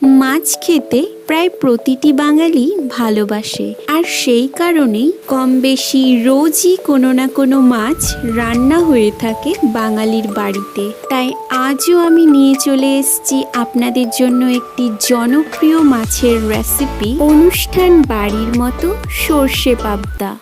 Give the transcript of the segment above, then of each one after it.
মাছ খেতে প্রায় প্রতিটি বাঙালি ভালোবাসে, আর সেই কারণেই কম বেশি রোজই কোনো না কোনো মাছ রান্না হয়ে থাকে বাঙালির বাড়িতে। তাই আজও আমি নিয়ে চলে এসেছি আপনাদের জন্য একটি জনপ্রিয় মাছের রেসিপি, অনুষ্ঠান বাড়ির মতো সর্ষে পাবদা।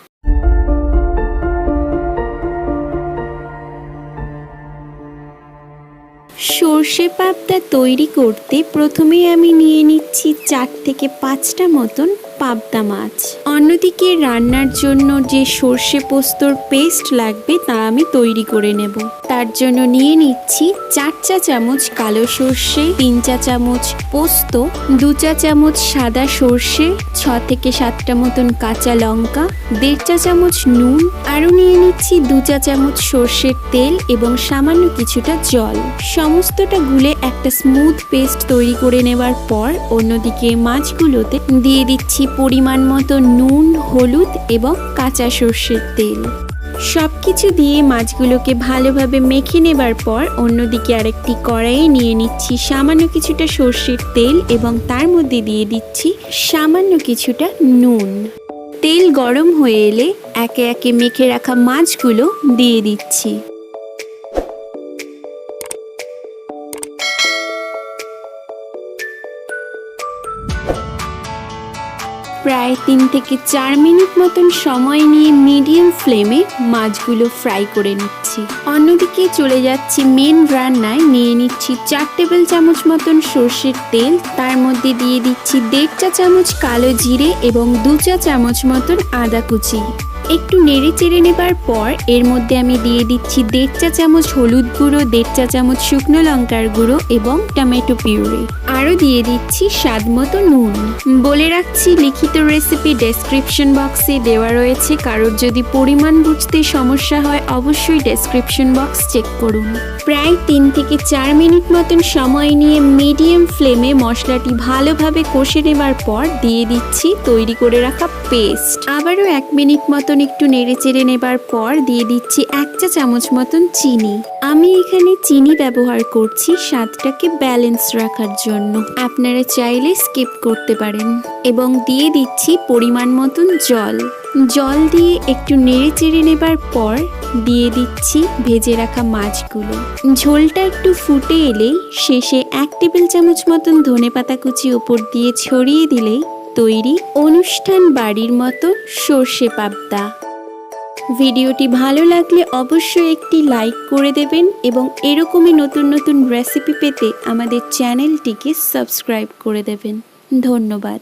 সর্ষে পাবদা তৈরি করতে প্রথমেই আমি নিয়ে নিচ্ছি 4 থেকে 5টা মতন পাবদা মাছ। অন্যদিকে রান্নার জন্য যে সর্ষে পোস্তর পেস্ট লাগবে তা আমি তৈরি করে নেব। তার জন্য নিয়ে নিচ্ছি 4 চা চামচ কালো সর্ষে, 3 চা চামচ পোস্ত, 2 চা চামচ সাদা সর্ষে, 6 থেকে 7টা মতন কাঁচা লঙ্কা, 1.5 চা চামচ নুন, আরও নিয়ে নিচ্ছি 2 চা চামচ সর্ষের তেল এবং সামান্য কিছুটা জল। সমস্তটা গুলে একটা স্মুথ পেস্ট তৈরি করে নেবার পর অন্যদিকে মাছগুলোতে দিয়ে দিচ্ছি পরিমাণ মতো নুন, হলুদ এবং কাঁচা সর্ষের তেল। সবকিছু দিয়ে মাছগুলোকে ভালোভাবে মেখে নেবার পর অন্যদিকে আরেকটি কড়াইয়ে নিয়ে নিচ্ছি সামান্য কিছুটা সর্ষের তেল এবং তার মধ্যে দিয়ে দিচ্ছি সামান্য কিছুটা নুন। তেল গরম হয়ে এলে একে একে মেখে রাখা মাছগুলো দিয়ে দিচ্ছি। প্রায় 3 থেকে 4 মিনিট মতন সময় নিয়ে মিডিয়াম ফ্লেমে মাছগুলো ফ্রাই করে নিচ্ছি। অন্যদিকে চলে যাচ্ছি মেন রান্নায়। নিয়ে নিচ্ছি 4 টেবিল চামচ মতন সর্ষের তেল, তার মধ্যে দিয়ে দিচ্ছি 1.5 চা চামচ কালো জিরে এবং 2 চা চামচ মতন আদা কুচি। একটু নেড়ে চেড়ে নেবার পর এর মধ্যে আমি দিয়ে দিচ্ছি 1.5 চা চামচ হলুদ গুঁড়ো, 1.5 চা চামচ শুকনো লঙ্কার গুঁড়ো এবং টমেটো পিউরি। আরও দিয়ে দিচ্ছি স্বাদ মতো নুন। বলে রাখছি, লিখিত রেসিপি ডেসক্রিপশন বক্সে দেওয়া রয়েছে। কারোর যদি পরিমাণ বুঝতে সমস্যা হয় অবশ্যই ডেসক্রিপশন বক্স চেক করুন। প্রায় 3 থেকে 4 মিনিট মতন সময় নিয়ে মিডিয়াম ফ্লেমে মশলাটি ভালোভাবে কষে নেবার পর দিয়ে দিচ্ছি তৈরি করে রাখা পেস্ট। আবারও 1 মিনিট মতন একটু নেড়ে চেড়ে নেবার পর দিয়ে দিচ্ছি 1 চা চামচ মতন চিনি। আমি এখানে চিনি ব্যবহার করছি স্বাদটাকে ব্যালেন্স রাখার জন্য, আপনারা চাইলে স্কিপ করতে পারেন। এবং দিয়ে দিচ্ছি পরিমাণ মতন জল। জল দিয়ে একটু নেড়ে চেড়ে নেবার পর দিয়ে দিচ্ছি ভেজে রাখা মাছগুলো। ঝোলটা একটু ফুটে এলেই শেষে 1 টেবিল চামচ মতন ধনেপাতা কুচি ওপর দিয়ে ছড়িয়ে দিলেই তৈরি অনুষ্ঠান বাড়ির মতো সর্ষে পাবদা। ভিডিওটি ভালো লাগলে অবশ্যই একটি লাইক করে দেবেন এবং এরকমই নতুন নতুন রেসিপি পেতে আমাদের চ্যানেলটিকে সাবস্ক্রাইব করে দেবেন। ধন্যবাদ।